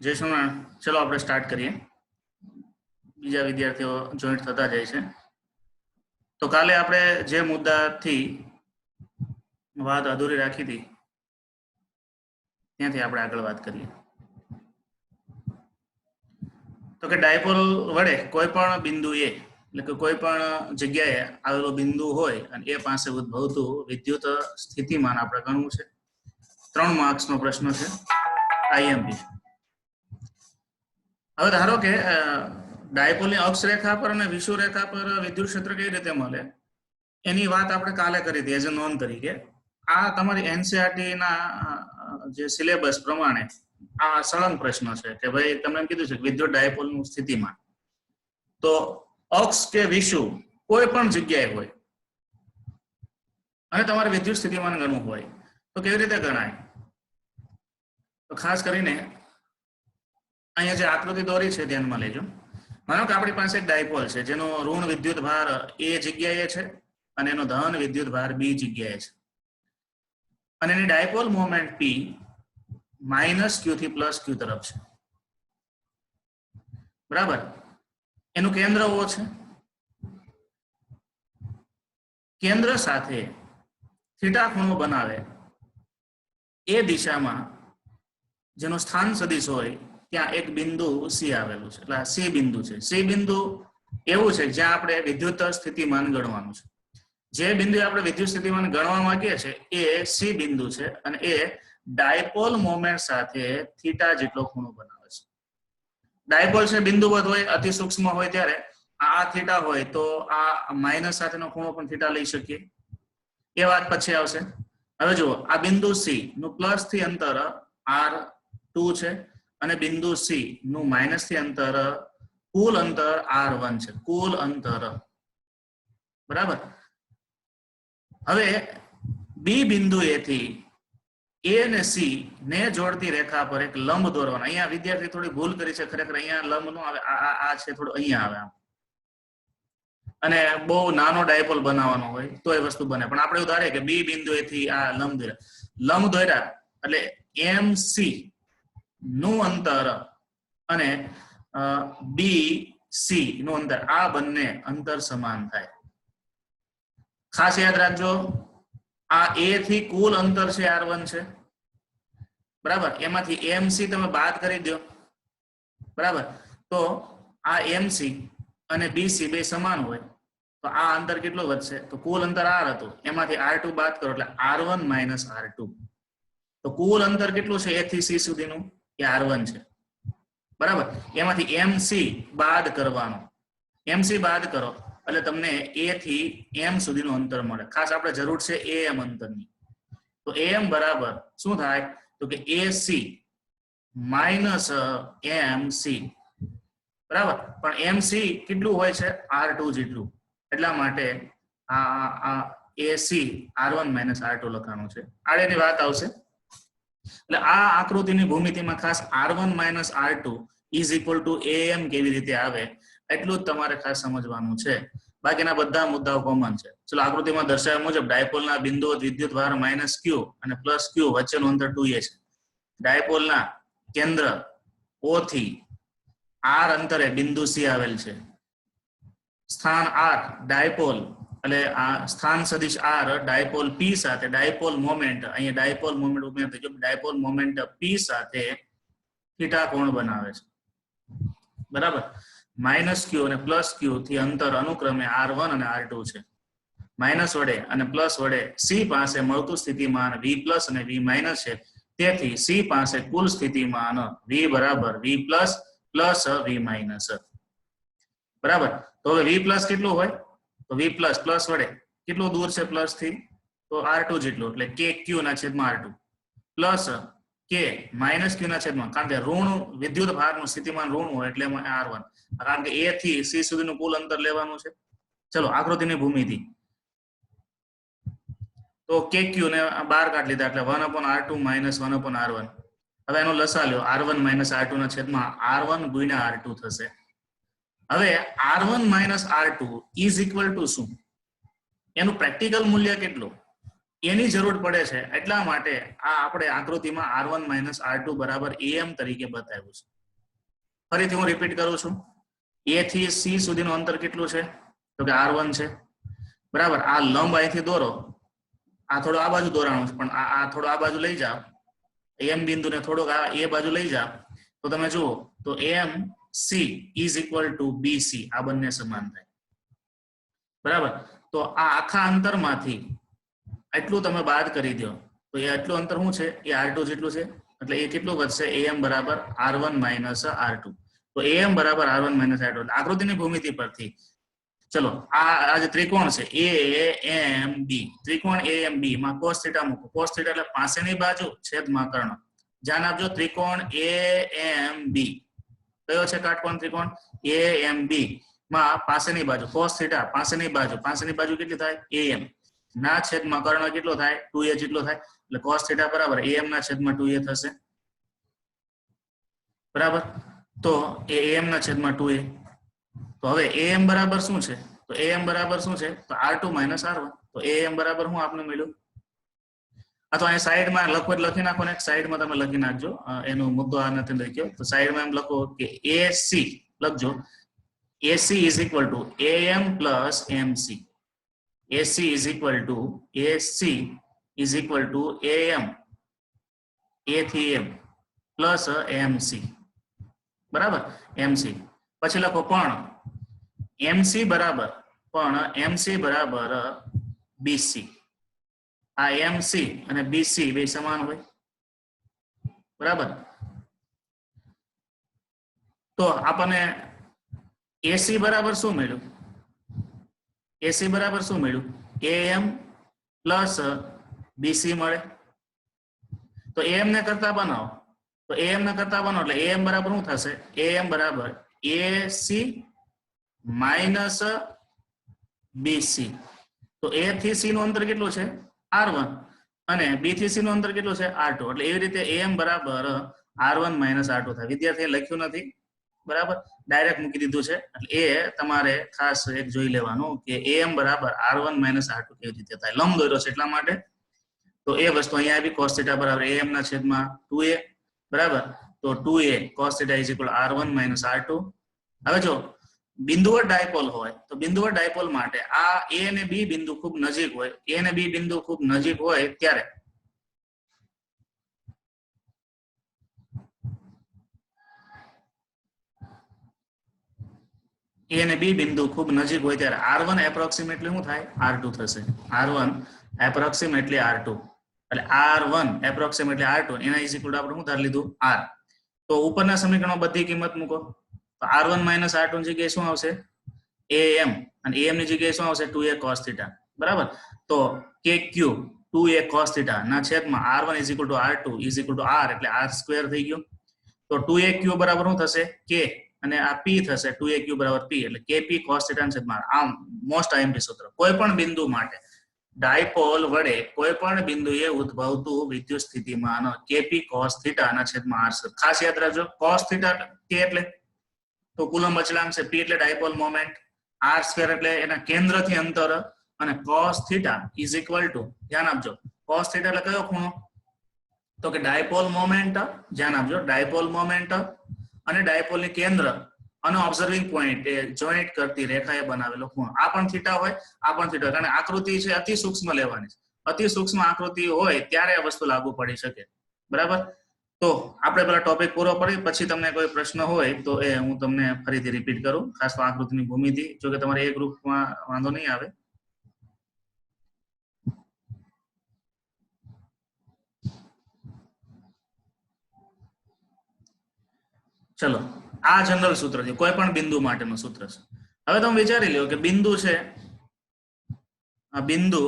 जय श्रीनारायण। चलो આપણે સ્ટાર્ટ કરીએ। બીજા વિદ્યાર્થીઓ જોઈન્ટ થતા જાય છે। તો કાલે આપણે જે મુદ્દાથી વાત અધૂરી રાખી હતી ત્યાંથી આપણે આગળ વાત કરીએ। તો કે ડાયપોલ વડે કોઈ પણ બિંદુએ એટલે કે કોઈ પણ જગ્યાએ આવેલો બિંદુ હોય અને એ પાસે ઉદ્ભવતું વિદ્યુત સ્થિતિમાન આપણે ગણવું છે। 3 માર્ક્સનો પ્રશ્ન છે આઈએમપી। હવે ધારો કે ડાયપોલની અક્ષ રેખા પર અને વિષુવ રેખા પર વિદ્યુત ક્ષેત્ર કઈ રીતે મળે એની વાત આપણે કાલે કરી હતી એઝ અ નોંધ તરીકે। આ તમારી એનસીઈઆરટી ના જે સિલેબસ પ્રમાણે આ સળંગ પ્રશ્ન છે કે ભાઈ તમે એમ કીધું છે કે વિદ્યુત ડાયપોલનું સ્થિતિમાન તો અક્ષ કે વિષુવ કોઈ પણ જગ્યાએ હોય અને તમારે વિદ્યુત સ્થિતિમાન ગણવું હોય તો કેવી રીતે ગણાય? તો ખાસ કરીને અહીંયા જે આકૃતિ દોરી છે ધ્યાનમાં લેજો। માનો કે આપણી પાસે એક ડાયપોલ છે જેનો ઋણ વિદ્યુત ભાર એ જગ્યાએ છે અને એનો ધન વિદ્યુત ભાર બી જગ્યાએ છે અને એની ડાયપોલ મોમેન્ટ પી માઇનસ ક્યુ થી પ્લસ ક્યુ તરફ છે, બરાબર। એનું કેન્દ્ર ઓ છે, કેન્દ્ર સાથે થીટા ખૂણો બનાવે એ દિશામાં જેનો સ્થાન સદિશ હોય ત્યાં એક બિંદુ સી આવેલું છે એટલે સી બિંદુ છે। સી બિંદુ એવું છે જ્યાં આપણે વિદ્યુત સ્થિતિમાન ગણવાનું છે। જે બિંદુ આપણે વિદ્યુત સ્થિતિમાન ગણવા માંગીએ છીએ એ સી બિંદુ છે અને એ ડાયપોલ મોમેન્ટ સાથે થીટા જેટલો ખૂણો બનાવે છે। ડાયપોલ છે બિંદુવત હોય, અતિ સૂક્ષ્મ હોય ત્યારે આ થીટા હોય તો આ માઇનસ સાથેનો ખૂણો પણ થીટા લઈ શકીએ, એ વાત પછી આવશે। હવે જુઓ આ બિંદુ સી નું પ્લસ થી અંતર R2 છે અને બિંદુ સી નું માઇનસ થી અંતર કુલ અંતર R1 છે, કુલ અંતર, બરાબર। હવે બી બિંદુએથી એ અને સી ને જોડતી રેખા પર એક લંબ દોરવાનો। અહીંયા વિદ્યાર્થી થોડી ભૂલ કરી છે, ખરેખર અહીંયા લંબ નો આવે, આ છે થોડું અહીંયા આવે અને બહુ નાનો ડાયપોલ બનાવવાનો હોય તો એ વસ્તુ બને, પણ આપણે એવું ધારીએ કે બી બિંદુએથી આ લંબ દોર્યા એટલે એમ સી નું અંતર અને બી સી નું અંતર આ બંને અંતર સમાન થાય। ખાસ યાદ રાખજો આ એ થી કુલ અંતર છે R1 છે, બરાબર। એમાંથી એમસી તમે બાદ કરી દો, બરાબર। તો આ એમસી અને બીસી બે સમાન હોય તો આ અંતર કેટલું વધશે? તો કુલ અંતર R હતું એમાંથી R2 બાદ કરો એટલે R1 માઇનસ R2, તો કુલ અંતર કેટલું છે એ થી સી સુધીનું? એ R1 છે, બરાબર। એમાંથી એમસી બાદ કરવાનો, એમસી બાદ કરો એટલે તમને એ થી એમ સુધીનું અંતર મળે। ખાસ આપણે જરૂર છે એમ અંતરની, તો એમ બરાબર શું થાય? તો કે એસી માઇનસ એમસી, બરાબર। પણ એમસી કેટલું હોય છે? R2 જેટલું, એટલા માટે આ એસી R1 માઇનસ R2 લખવાનું છે, આડેની વાત આવશે। એટલે આ આકૃતિની ભૂમિતિમાં ખાસ R1 minus R2 is equal two AM કેવી રીતે આવે એટલું જ તમારે ખાસ સમજવાનું છે, બાકીના બધા મુદ્દાઓ કોમન છે। ચલો આકૃતિમાં દર્શાવ્યા મુજબ ડાયપોલના બિંદુઓ વિદ્યુત ભાર માઇનસ ક્યુ અને પ્લસ ક્યુ વચ્ચેનું અંતર 2a છે। ડાયપોલના કેન્દ્ર O થી R અંતરે બિંદુ C આવેલ છે। સ્થાન R ડાયપોલ એટલે આ સ્થાન સદિશ R ડાયપોલ P સાથે ડાયપોલ મોમેન્ટ, અહીંયા ડાયપોલ મોમેન્ટ ઉમેર થઈ ગયો, ડાયપોલ મોમેન્ટ P સાથે થીટા કોણ બનાવે છે, બરાબર। માઇનસ ક્યુ અને પ્લસ ક્યુ થી અંતર અનુક્રમે R1 અને R2 છે। માઇનસ વડે અને પ્લસ વડે સી પાસે મળતું સ્થિતિમાન V પ્લસ અને V માઇનસ છે, તેથી સી પાસે કુલ સ્થિતિમાન V બરાબર V plus plus V minus, બરાબર। તો હવે V પ્લસ કેટલું હોય? તો V પ્લસ પ્લસ વડે કેટલું દૂર છે પ્લસ થી? તો R2 જેટલું, એટલે કે ક્યુ ના છેદમાં R2 પ્લસ કે માઇનસ ક્યુ ના છેદમાં, કારણ કે ઋણ વિદ્યુત ભારનું સ્થિતિમાન ઋણ હોય એટલે R1, કારણ કે A થી C સુધીનું કુલ અંતર લેવાનું છે। ચલો આકૃતિની ભૂમિતિ તો કે ક્યુ ને બહાર કાઢી લીધા એટલે 1/R2 માઇનસ 1/R1। હવે એનો લસા લ્યો, R1 માઇનસ R2 ના છેદમાં R1 ગુણ્યા R2 થશે। હવે R1 minus R2 is equal two શું? એનું પ્રેક્ટિકલ મૂલ્ય કેટલું? એની જરૂર પડે છે, એટલા માટે આ આપણે આકૃતિમાં r1 - r2 બરાબર am તરીકે બતાવ્યું છે. ફરીથી હું રિપીટ કરું છું, a થી c સુધીનું અંતર કેટલું છે? તો કે r1 છે, બરાબર. આ લંબ અહીંથી દોરો, આ થોડો આ બાજુ દોરાણું છે, પણ આ થોડો આ બાજુ લઈ જાઓ, એમ બિંદુને થોડોક આ એ બાજુ લઈ જાઓ, તો તમે જુઓ તો M C is equal to BC, આ બંને સમાન થાય, બરાબર. તો આ આખા અંતરમાંથી એટલું તમે બાદ કરી દો તો એ આટલું અંતર શું છે? એ r2 જેટલું છે, એટલે એ કેટલું વધશે? am બરાબર r1 - r2. તો am બરાબર r1 - r2. આકૃતિની ભૂમિતિ પરથી ચલો આ જે ત્રિકોણ છે AMB, ત્રિકોણ AMB માં cos θ મૂકો. cos θ એટલે પાસેની બાજુ છેદમાં કર્ણ. ધ્યાન આપજો, ત્રિકોણ AMB કયો છે? કાટકોણ ત્રિકોણ AMB માં પાસેની બાજુ cos θ, પાસેની બાજુ કેટલી થાય? am ના છેદમાં કર્ણ કેટલો થાય? 2a જેટલો થાય. એટલે cos θ બરાબર am ના છેદમાં 2a થશે, બરાબર. તો એ am ના છેદમાં 2a. તો હવે am બરાબર શું છે? તો am બરાબર શું છે? તો r2 - r1. તો am બરાબર શું આપને મળ્યું? અથવા અહીં સાઈડમાં લખી નાખો ને, સાઈડમાં તમે લખી નાખજો, એનો મુદ્દો આ નથી લખ્યો. તો સાઈડમાં એમ લખો કે AC લખજો, AC is equal two am plus mc. AC is equal two am, a થી m પ્લસ mc, બરાબર. mc પછી લખો પણ mc બરાબર bc. આ mc અને bc બે સમાન હોય, બરાબર. તો આપણને AC બરાબર શું મળ્યું? AC બરાબર શું મળ્યું? am પ્લસ bc મળે. તો am ને કરતા બનાવો, એટલે am બરાબર શું થશે? am બરાબર AC માઇનસ bc. તો a થી c નું અંતર કેટલું છે? r1, અને b થી c નું અંતર કેટલું છે? r2. એટલે એવી રીતે am બરાબર r1 - r2 થાય. વિદ્યાર્થીએ લખ્યું નથી, બરાબર, ડાયરેક્ટ મૂકી દીધું છે. એટલે એ તમારે ખાસ એક જોઈ લેવાનું કે am બરાબર r1 - r2 કેવી રીતે થાય. લંબ દોર્યો છે એટલા માટે. તો એ વસ્તુ અહીંયા આવી, cos θ બરાબર am ના છેદમાં 2a, બરાબર. તો 2a cos θ is equal r1 - r2. હવે જો બિંદુવર ડાયપોલ હોય તો બિંદુવર ડાયપોલ માટે આ a અને b બિંદુ ખૂબ નજીક હોય, ત્યારે a અને b બિંદુ ખૂબ નજીક હોય ત્યારે r1 એપ્રોક્સિમેટલી શું થાય? r2 થશે. r1 એપ્રોક્સિમેટલી r2, એટલે r1 એપ્રોક્સિમેટલી r2 એના ઇઝ ઇક્વલ ટુ આપણે શું ધારી લીધું? r. તો ઉપરના સમીકરણમાં બધી કિંમત મૂકો. તો r1 - r2 ની જગ્યાએ શું આવશે? am, અને am ની જગ્યાએ શું આવશે? 2a cos θ, બરાબર. તો kq 2a cos θ ના છેદમાં r1 is equal two r2 is equal two r, એટલે r સ્ક્વેર થઈ ગયો. તો 2aq બરાબર શું થશે? k, અને આ p થશે. 2aq બરાબર p, એટલે kp cos θ ના છેદમાં. આમ મોસ્ટ આઈએમપી સૂત્ર, કોઈ પણ બિંદુ માટે ડાયપોલ વડે કોઈ પણ બિંદુએ ઉદ્ભવતું વિદ્યુત સ્થિતિમાન kp cos θ ના છેદમાં r સ્ક્વેર. ખાસ યાદ રાખજો, cos θ k એટલે તો કુલંબ અચળાંક છે, p એટલે ડાયપોલ મોમેન્ટ, r સ્ક્વેર એટલે એના કેન્દ્રથી અંતર, અને cos θ ઇઝ ઇક્વલ ટુ, ધ્યાન આપજો, cos θ એટલે કયો ખૂણો? તો કે ડાયપોલ મોમેન્ટ. ધ્યાન આપજો, ડાયપોલ મોમેન્ટ અને ડાયપોલની કેન્દ્ર અને ઓબ્ઝર્વિંગ પોઈન્ટ એ જોઈન્ટ કરતી રેખાએ બનાવેલો ખૂણો. આ પણ θ હોય, આ પણ θ હોય. કારણ આકૃતિ છે અતિ સૂક્ષ્મ લેવાની છે. અતિ સૂક્ષ્મ આકૃતિ હોય ત્યારે આ વસ્તુ લાગુ પડી શકે, બરાબર. તો આપણે પેલા ટોપિક પૂરો કરી, પછી તમને કોઈ પ્રશ્ન હોય તો એ હું તમને ફરીથી રિપીટ કરું. ખાસ તો આકૃતિની ભૂમિતિ, જો કે તમારે એ ગ્રુપમાં વાંધો નહીં આવે. ચલો, આ જનરલ સૂત્ર છે, કોઈ પણ બિંદુ માટેનું સૂત્ર છે. હવે તમે વિચારી લો કે બિંદુ છે, આ બિંદુ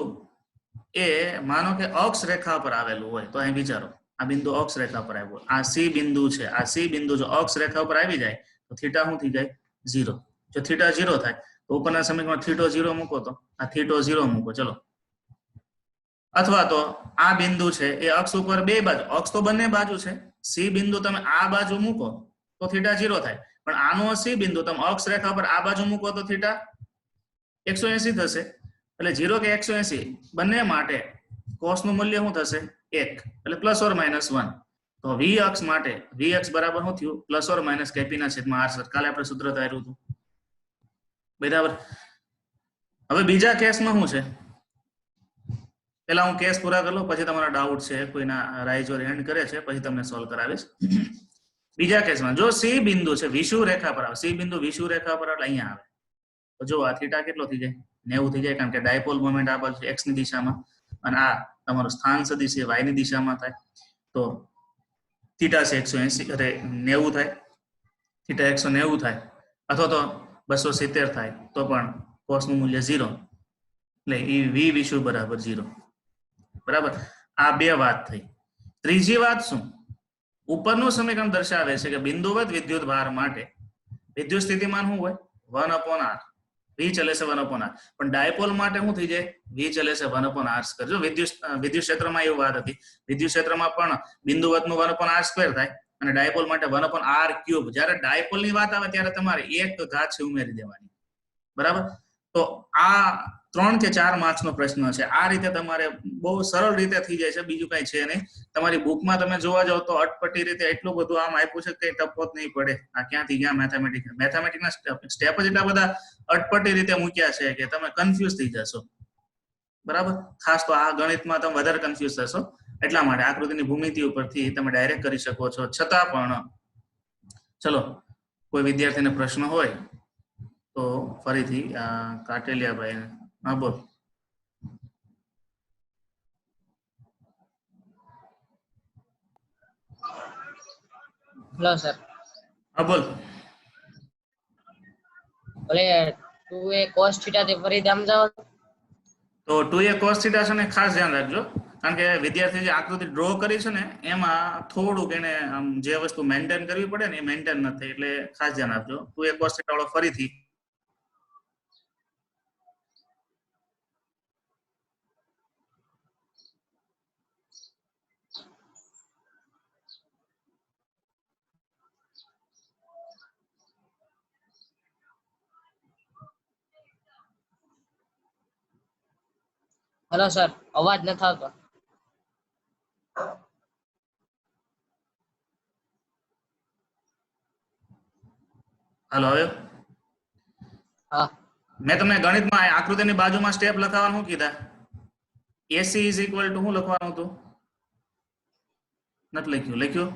એ માનો કે અક્ષ રેખા પર આવેલું હોય. તો અહીં વિચારો, આ બિંદુ અક્ષ રેખા પર આવ્યું, આ સી બિંદુ છે. આ સી બિંદુ જો અક્ષ રેખા પર આવી જાય તો થીટા શું થઈ જાય? 0. જો થીટા 0 થાય તો ઉપરના સમીકરણમાં થીટો 0 મૂકો, તો આ થીટો 0 મૂકો. ચલો, અથવા તો આ બિંદુ છે એ અક્ષ ઉપર બે બાજુ, અક્ષ તો બંને બાજુ છે, સી બિંદુ તમે આ બાજુ મૂકો તો થીટા 0 થાય. પણ આનો સી બિંદુ તમે અક્ષ રેખા પર આ બાજુ મૂકો તો થીટા 180 થશે. એટલે 0 કે 180 બંને માટે cos નું મૂલ્ય શું થશે 1 એટલે પ્લસ ઓર માઈનસ 1 તો v અક્ષ માટે v અક્ષ બરાબર શું થયું પ્લસ ઓર માઈનસ kp ના છેદમાં r સ્ક્વેર કાલે આપણે સૂત્ર ધાર્યું હતું બરાબર હવે બીજા કેસમાં શું છે પેલા હું કેસ પૂરા કરી લઉં પછી તમારા ડાઉટ છે કોઈના રાઈઝ ઓર હેન્ડ કરે છે પછી તમને સોલ્વ કરાવીશ બીજા કેસમાં જો c બિંદુ છે વિષુવ રેખા પર આવે c બિંદુ વિષુવ રેખા પર એટલે અહીંયા આવે તો જો આ થીટા કેટલો થઈ જાય 90 થઈ જાય કારણ કે ડાયપોલ મોમેન્ટ આ બાજુ x ની દિશામાં અને આ તમારું સ્થાન સદિશ y ની દિશામાં થાય તો થીટા છે 180 અરે 90 થાય થીટા 190 થાય અથવા તો 270 થાય તો પણ cos નું મૂલ્ય 0 એટલે એ v વિષુવ બરાબર 0 બરાબર આ બે વાત થઈ ત્રીજી વાત શું ઉપરનું સમીકરણ દર્શાવે છે કે બિંદુવત વિદ્યુત ભાર માટે વિદ્યુત સ્થિતિમાન શું હોય 1/r v ચલે છે 1/r પણ ડાયપોલ માટે શું થઈ જાય v ચલે છે 1/r સ્ક્વેર જો વિદ્યુત ક્ષેત્રમાં એવી વાત હતી વિદ્યુત ક્ષેત્રમાં પણ બિંદુવતનું 1/r સ્ક્વેર થાય અને ડાયપોલ માટે 1/r ક્યુબ જ્યારે ડાયપોલ ની વાત આવે ત્યારે તમારે એક ઘાત છે ઉમેરી દેવાની બરાબર તો આ 3 કે 4 માર્ક્સ નો પ્રશ્ન છે આ રીતે તમારે બહુ સરળ રીતે થઈ જાય છે બીજું કઈ છે નહીં તમારી બુકમાં તમે જોવા જાવ તો અટપટી રીતે એટલું બધું આમ આપ્યું છે કે ટપકો જ નહીં પડે આ ક્યાંથી ગયા મેથેમેટિક્સના સ્ટેપ જ એટલા બધા અટપટી રીતે મૂક્યા છે કે તમે કન્ફ્યુઝ થઈ જશો બરાબર ખાસ તો આ ગણિતમાં તમે વધારે કન્ફ્યુઝ થશો એટલા માટે આકૃતિની ભૂમિતિ ઉપરથી તમે ડાયરેક્ટ કરી શકો છો છતાં પણ ચલો કોઈ વિદ્યાર્થીને પ્રશ્ન હોય તો ફરીથી કાટેલિયાભાઈ હા બોલ હેલો સર હા બોલ ભલે 2a cos θ થી ફરી સમજાવો તો 2a cos θ છે ને ખાસ ધ્યાન રાખજો કારણ કે વિદ્યાર્થી જે આકૃતિ ડ્રો કરી છે ને એમાં થોડુંક એને જે વસ્તુ મેન્ટેન કરવી પડે ને એ મેન્ટેન નથી એટલે ખાસ ધ્યાન આપજો 2a cos θ વાળો ફરીથી હેલો સર અવાજ નથી આવતો હાલો હવે હા મેં તમને ગણિતમાં આકૃતિની બાજુમાં સ્ટેપ લખાવવાનું શું કીધા AC ઇઝ ઇક્વલ ટુ શું લખવાનું હતું નથી લખ્યું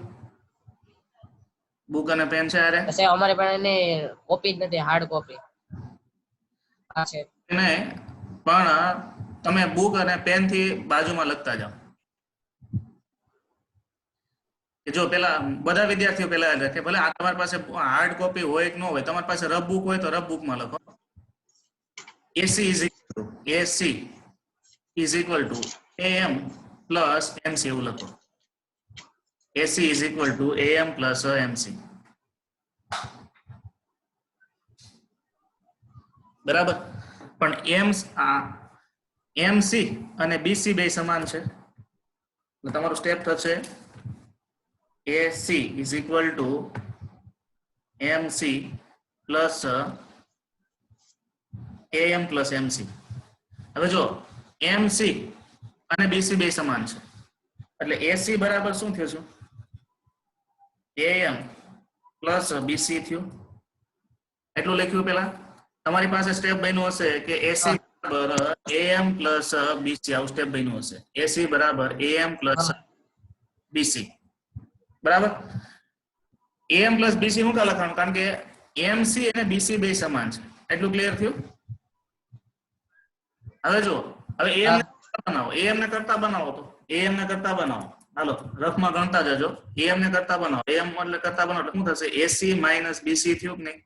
બુક અને પેન છે અરે સાહેબ અમારે પાસે એની કોપી જ નથી હાર્ડ કોપી આ છે એને પણ તમે બુક અને પેન થી બાજુમાં લખતા જાઓ કે જો પેલા બધા વિદ્યાર્થીઓ પેલા લખે ભલે આ તમારી પાસે હાર્ડ કોપી હોય કે ન હોય તમારી પાસે રફ બુક હોય તો રફ બુકમાં લખો AC is equal to AM plus MC એવું લખો AC is equal to AM plus MC બરાબર પણ MC અને BC બે સમાન છે તો તમારું સ્ટેપ થશે AC is equal to MC plus AM plus MC હવે જો MC અને BC બે સમાન છે એટલે AC બરાબર શું થયું છે AM plus BC થયું એટલું લખ્યું પેલા તમારી પાસે સ્ટેપ બન્યું હશે કે AC બરાબર AM plus BC આવું સ્ટેપ બન્યું હશે AC બરાબર AM plus BC બરાબર AM plus BC શું કા લખવાનું કારણ કે MC અને BC બે સમાન છે એટલું ક્લિયર થયું હવે જો હવે AM ને કરતા બનાવો તો AM ને કરતા બનાવો હાલો રફમાં ગણતા જજો AM ને કરતા બનાવો AM એટલે કરતા બનાવો એટલે શું થશે AC minus BC થયું કે નહીં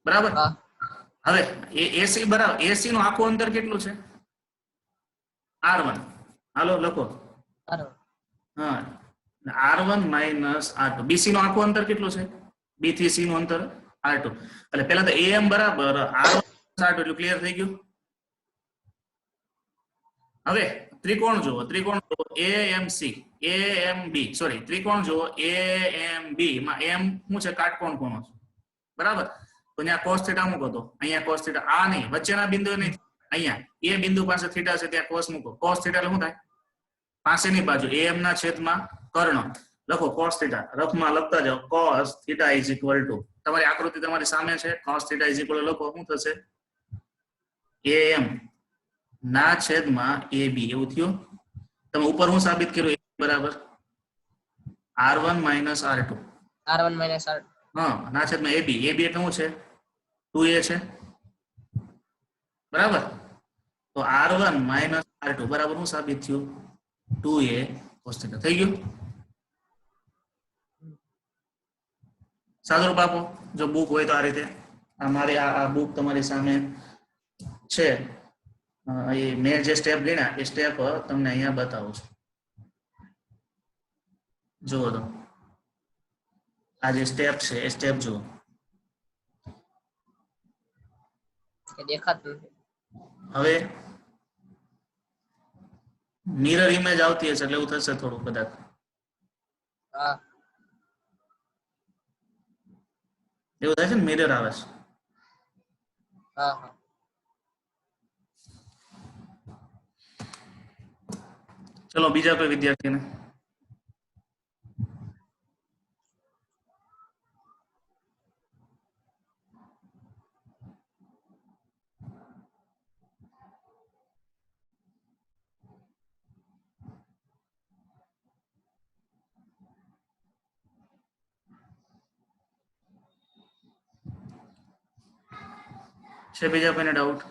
બરાબર હવે AC બરાબર AC નું આખું અંતર કેટલું છે R1 હાલો લખો હા R1 minus R2 BC નું આખું અંતર કેટલું છે B થી C નું અંતર R2 એટલે પહેલા તો AM બરાબર R1 R2 એટલું ક્લિયર થઈ ગયું હવે ત્રિકોણ જુઓ AMC AMB સોરી ત્રિકોણ જુઓ AMB માં M શું છે કાટકોણ ખૂણો છે બરાબર તો અહીંયા cos θ મૂકો તો અહીંયા cos θ આ નહીં વચ્ચેના બિંદુ નહીં અહીંયા એ બિંદુ પાસે થીટા છે ત્યાં cos મૂકો. cos થીટા એટલે શું થાય? પાસેની બાજુ am ના છેદમાં કર્ણ. લખો cos થીટા, રફમાં લખતા જાઓ. cos theta is equal two, તમારી આકૃતિ તમારી સામે છે. cos થીટા ઇઝ ઇક્વલ લખો, શું થશે? am ના છેદમાં ab. એવું થયું. તમે ઉપર હું સાબિત કર્યું? બરાબર r1 minus r2. r1 minus r2. હા, ના છેદમાં ab. ab એટલે શું છે? 2a છે. બરાબર. તો r1 માઇનસ r2 બરાબર શું સાબિત થયું? 2a cos theta. થઈ ગયું? સાદુરૂપ આપો જો બુક હોય તો આ રીતે. અમારી આ બુક તમારી સામે છે. મેં જે સ્ટેપ ગણ્યા એ સ્ટેપ તમને અહીંયા બતાવું છું. જુઓ તો આ જે સ્ટેપ છે એ સ્ટેપ જુઓ. દેખાતું નથી. હવે મિરર ઇમેજ આવતી હશે એટલે એવું થશે થોડું કદાચ. હા, એવું થાય છે ને, મિરર આવે છે. હા, હા. ચલો બીજા કોઈ વિદ્યાર્થીને. છે બીજા કોઈને ડાઉટ?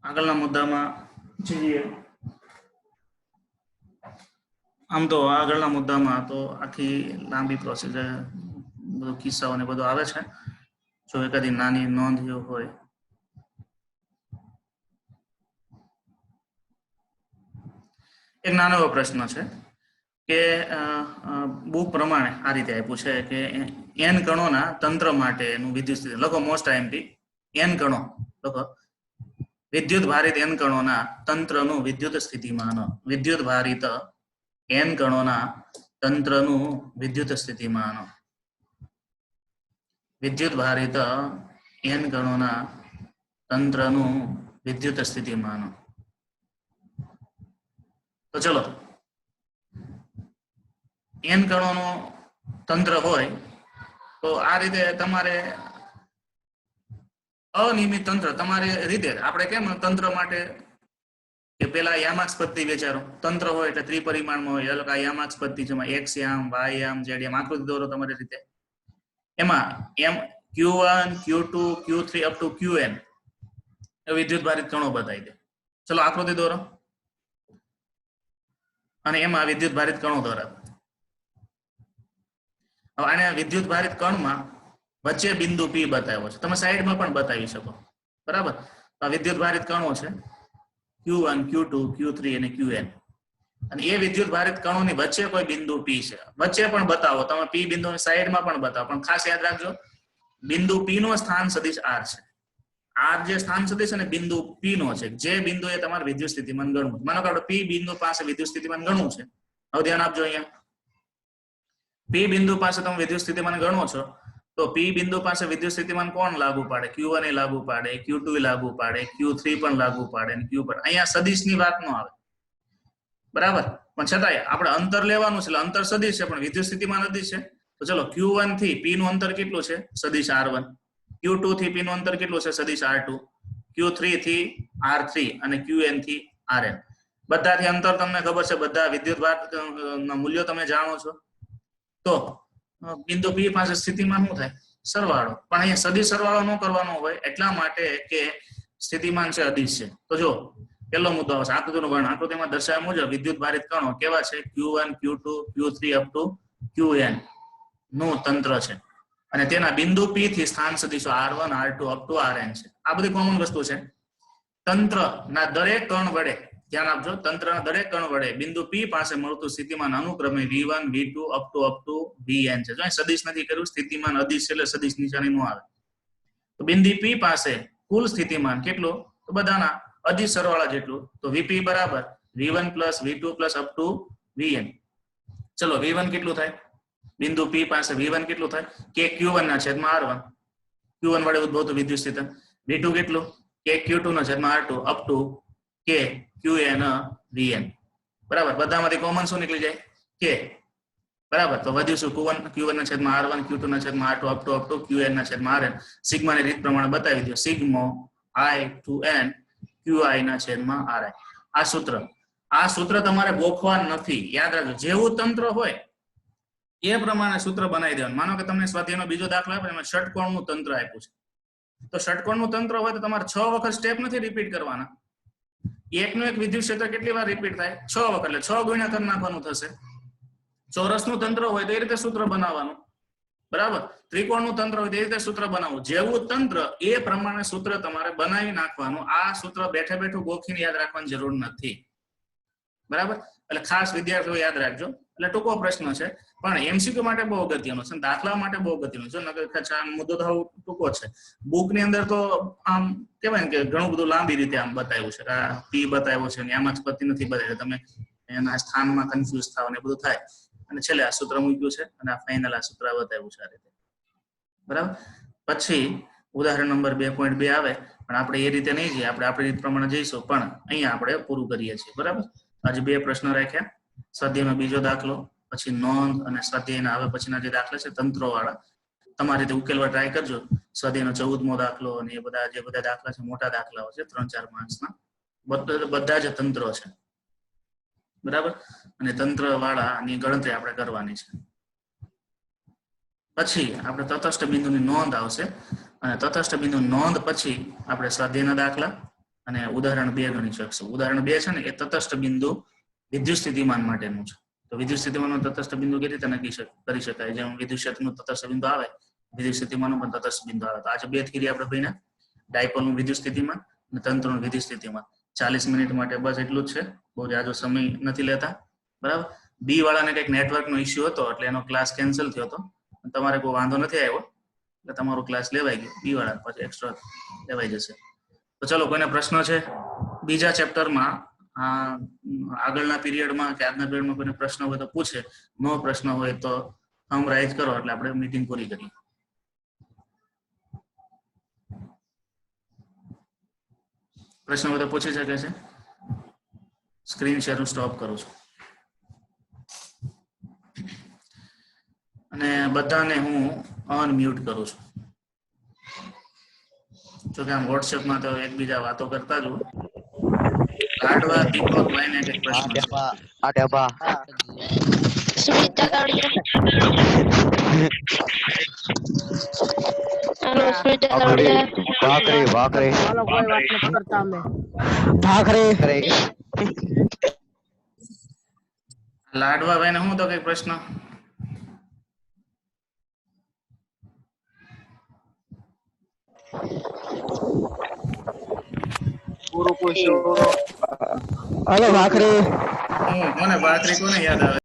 આગળના મુદ્દામાં જઈએ. આમ તો આગળના મુદ્દામાં તો આખી લાંબી પ્રોસેસ, બધું કિસ્સાઓ ને બધું આવે છે. જો એકાદી નાની નોંધ હોય. એક નાનો એવો પ્રશ્ન છે કે બુક પ્રમાણે આ રીતે આપ્યું છે કે n કણોના તંત્ર માટેનું વિદ્યુત સ્થિતિ લખો. મોસ્ટ આઈએમપી n કણો લખો. વિદ્યુત ભારિત n કણોના તંત્રનું વિદ્યુત સ્થિતિમાન. વિદ્યુત ભારિત n કણોના તંત્રનું વિદ્યુત સ્થિતિમાન. વિદ્યુત ભારિત n કણોના તંત્રનું વિદ્યુત સ્થિતિમાન. તો ચલો, n કણોનું તંત્ર હોય તો આ રીતે તમારે અનિયમિત તંત્ર તમારી રીતે આપણે કેમ તંત્ર માટે કે પેલા યામાક્ષ પદ્ધતિ વિચારો. તંત્ર હોય એટલે ત્રિપરિમાણમાં હોય. એટલે આ યામાક્ષ પદ્ધતિ છે, x યામ y યામ z યામ આકૃતિ દોરો તમારી રીતે. એમાં m q1 q2 q3 up to qn વિદ્યુત ભારિત કણો બતાવી દે. ચલો આકૃતિ દોરો અને એમાં વિદ્યુત ભારિત કણો દોરા. હવે આને વિદ્યુત ભારિત કણમાં વચ્ચે બિંદુ P બતાવ્યો છે. તમે સાઈડમાં પણ બતાવી શકો. બરાબર. આ વિદ્યુત ભારિત કણો છે Q1 Q2 Q3 અને Qn. અને એ વિદ્યુત ભારિત કણોની વચ્ચે કોઈ બિંદુ P છે. વચ્ચે પણ બતાવો તમે. P બિંદુની સાઈડમાં પણ બતાવો. પણ ખાસ યાદ રાખજો બિંદુ P નો સ્થાન સદિશ R છે. R જે સ્થાન સદિશ છે ને બિંદુ P નો છે. જે બિંદુ એ તમારે વિદ્યુત સ્થિતિમાન ગણવું. માનો કે આપણે P બિંદુ પાસે વિદ્યુત સ્થિતિમાન ગણવું છે. હવે ધ્યાન આપજો અહીંયા. P બિંદુ પાસે તમે વિદ્યુત સ્થિતિમાન ગણો છો તો P બિંદુ પાસે વિદ્યુત સ્થિતિમાન કોણ લાગુ પાડે? Q1 એ લાગુ પાડે, Q2 એ લાગુ પાડે, Q3 પણ લાગુ પાડે અને Q પણ. અહીંયા સદિશની વાત ન આવે. બરાબર. પણ છતાંય આપણે અંતર લેવાનું છે એટલે અંતર સદિશ છે પણ વિદ્યુત સ્થિતિમાન અદિશ છે. તો ચલો Q1 થી P નું અંતર કેટલું છે? સદિશ R1. Q2 થી P નું અંતર કેટલું છે? સદિશ R2. Q3 થી R3 અને Qn થી Rn. બધાથી અંતર તમને ખબર છે. બધા વિદ્યુત ભારના મૂલ્યો તમે જાણો છો. તો બિંદુ P પાસે સ્થિતિમાન શું થાય? સરવાળો. પણ અહીંયા સદિશ સરવાળો ન કરવાનો હોય એટલા માટે કે સ્થિતિમાન છે અદિશ છે. તો જો પહેલો મુદ્દો આવશે આકૃતિનું વર્ણન. આકૃતિમાં દર્શાવ્યા મુજબ વિદ્યુત ભારિત કણો કેવા છે? Q1 Q2 Q3 up to Qn નું તંત્ર છે અને તેના બિંદુ P થી સ્થાન સદિશો R1 R2 up to Rn છે. આ બધી કોમન વસ્તુ છે. તંત્રના દરેક કણ વડે ધ્યાન આપજો. તંત્રના દરેક કણ વડે બિંદુ P પાસે મળતું સ્થિતિમાન અનુક્રમે V1 V2 up to Vn છે. જો સદિશ નથી કર્યું. સ્થિતિમાન અદિશ એટલે સદિશ નિશાની નો આવે. તો બિંદુ P પાસે કુલ સ્થિતિમાન કેટલું? તો બધાના અદિશ સરવાળા જેટલું. તો Vp બરાબર V1 plus V2 plus up to Vn. ચલો V1 કેટલું થાય? બિંદુ P પાસે V1 કેટલું થાય કે Q1 ના છેદમાં R1, Q1 વડે ઉદ્ભવતું વિદ્યુત સ્થિતન. V2 કેટલું કે Q2 ના છેદમાં R2 અપ ટુ કે Qn Vn. બરાબર, બધામાંથી કોમન શું નીકળી જાય કે. બરાબર, તો વધ્યું શું Q1 ના છેદમાં R1, Q2 ના છેદમાં R2 અપ ટુ Qn ના છેદમાં Rn. સિગ્માની રીત પ્રમાણે બતાવી દો, સિગ્મો I to n Qi ના છેદમાં Ri. આ સૂત્ર તમારે ગોખવાનું નથી, યાદ રાખજો. જેવું તંત્ર હોય એ પ્રમાણે સૂત્ર બનાવી દેવાનું. માનો કે તમને સ્વાધ્યાયનો બીજો દાખલો આપ્યો, એમાં ષટકોણનું તંત્ર આપ્યું છે, તો ષટકોણનું તંત્ર હોય તો તમારે 6 વખત સ્ટેપ નથી રિપીટ કરવાના. એકનું એક વિદ્યુત ક્ષેત્ર કેટલી વાર રિપીટ થાય 6 વખત, એટલે 6 ગુણ્યા કરી નાખવાનું થશે. ચોરસનું તંત્ર હોય તો એ રીતે સૂત્ર બનાવવાનું. બરાબર, ત્રિકોણનું તંત્ર હોય તો એ રીતે સૂત્ર બનાવવું. જેવું તંત્ર એ પ્રમાણે સૂત્ર તમારે બનાવી નાખવાનું. આ સૂત્ર બેઠે બેઠું ગોખીને યાદ રાખવાની જરૂર નથી. બરાબર, એટલે ખાસ વિદ્યાર્થીઓ યાદ રાખજો. એટલે ટૂંકો પ્રશ્ન છે પણ એમસીક્યુ માટે બહુ અગત્યનો છે, દાખલા માટે બહુ અગત્યનો છે. નકર મુદ્દો તો ટૂંકો છે. બુક ની અંદર તો આમ કહેવાય ને કે ઘણું બધું લાંબી રીતે આમ બતાવ્યું છે, આ પી બતાવ્યો છે ને આમાં જ પતિ નથી બતાવ્યું, તમે એના સ્થાનમાં કન્ફ્યુઝ થાવ ને બધું થાય. અને છેલ્લે આ સૂત્ર મૂક્યું છે અને આ ફાઇનલ આ સૂત્ર બતાવ્યું છે આ રીતે. બરાબર, પછી ઉદાહરણ નંબર 2.2 આવે, પણ આપણે એ રીતે નહીં જઈએ, આપણે આપણી રીત પ્રમાણે જઈશું, પણ અહીંયા આપણે પૂરું કરીએ છીએ. બરાબર, આજે 2 પ્રશ્નો રાખ્યા, સ્વાધ્યાયનો બીજો દાખલો, પછી નોંધ, અને સ્વાધ્યાયના હવે પછીના જે દાખલા છે તંત્રો વાળા, તમારી રીતે ઉકેલવા ટ્રાય કરજો. સ્વાધ્યાયનો 14મો દાખલો અને એ બધા જે બધા દાખલા છે મોટા દાખલાઓ છે 3-4 માર્ક્સના, બધા જ તંત્રો છે. બરાબર, અને તંત્ર વાળાની ગણતરી આપણે કરવાની છે. પછી આપણે તટસ્થ બિંદુની નોંધ આવશે, અને તટસ્થ બિંદુ નોંધ પછી આપણે સ્વાધ્યાયના દાખલા અને ઉદાહરણ 2 ગણી શકશું. ઉદાહરણ 2 છે ને એ તટસ્થ બિંદુ વિદ્યુત સ્થિતિમાન માટેનું છે. તો વિદ્યુત સ્થિતિમાનનું તટસ્થ બિંદુ કેવી રીતે નક્કી કરી શકાય? જેમ વિદ્યુત ક્ષેત્રનું તટસ્થ બિંદુ આવે, વિદ્યુત સ્થિતિમાનનું પણ તટસ્થ બિંદુ આવે. તો આજે 2 થિયરી આપણે ભણ્યા, ડાયપોલનું વિદ્યુત સ્થિતિમાન અને તંત્રનું વિદ્યુત સ્થિતિમાન. 40 મિનિટ માટે બસ એટલું જ છે, બહુ જાજો સમય નથી લેતા. બરાબર, બી વાળાને કંઈક નેટવર્કનો ઇસ્યુ હતો એટલે એનો ક્લાસ કેન્સલ થયો હતો. તમારે કોઈ વાંધો નથી આવ્યો એટલે તમારો ક્લાસ લેવાઈ ગયો. બી વાળા પછી એક્સ્ટ્રા લેવાઈ જશે. તો ચલો, કોઈને પ્રશ્ન છે બીજા ચેપ્ટરમાં, આગળના પીરિયડમાં કે આજના પીરિયડમાં કોઈને પ્રશ્ન હોય તો પૂછે, નો પ્રશ્ન હોય તો થંબ રાઈઝ કરો એટલે આપણે મીટિંગ પૂરી કરીએ. પ્રશ્ન હોય તો પૂછી શકે છે. સ્ક્રીન શેર હું સ્ટોપ કરું છું અને બધાને હું અનમ્યુટ કરું છું. જો કે આમ વોટ્સએપમાં તો એકબીજા વાતો કરતા જ હોય. લાડવા દીપક ભાઈને એક પ્રશ્ન છે. સુમિતા હેલો સુમિતા ભાખરી ચાલો કોઈ વાત નથી કરતા અમે. ભાખરી લાડવા ભાઈને શું તો કઈ પ્રશ્ન? હલો ભાખરી. કોને ભાખરી કોને યાદ આવે?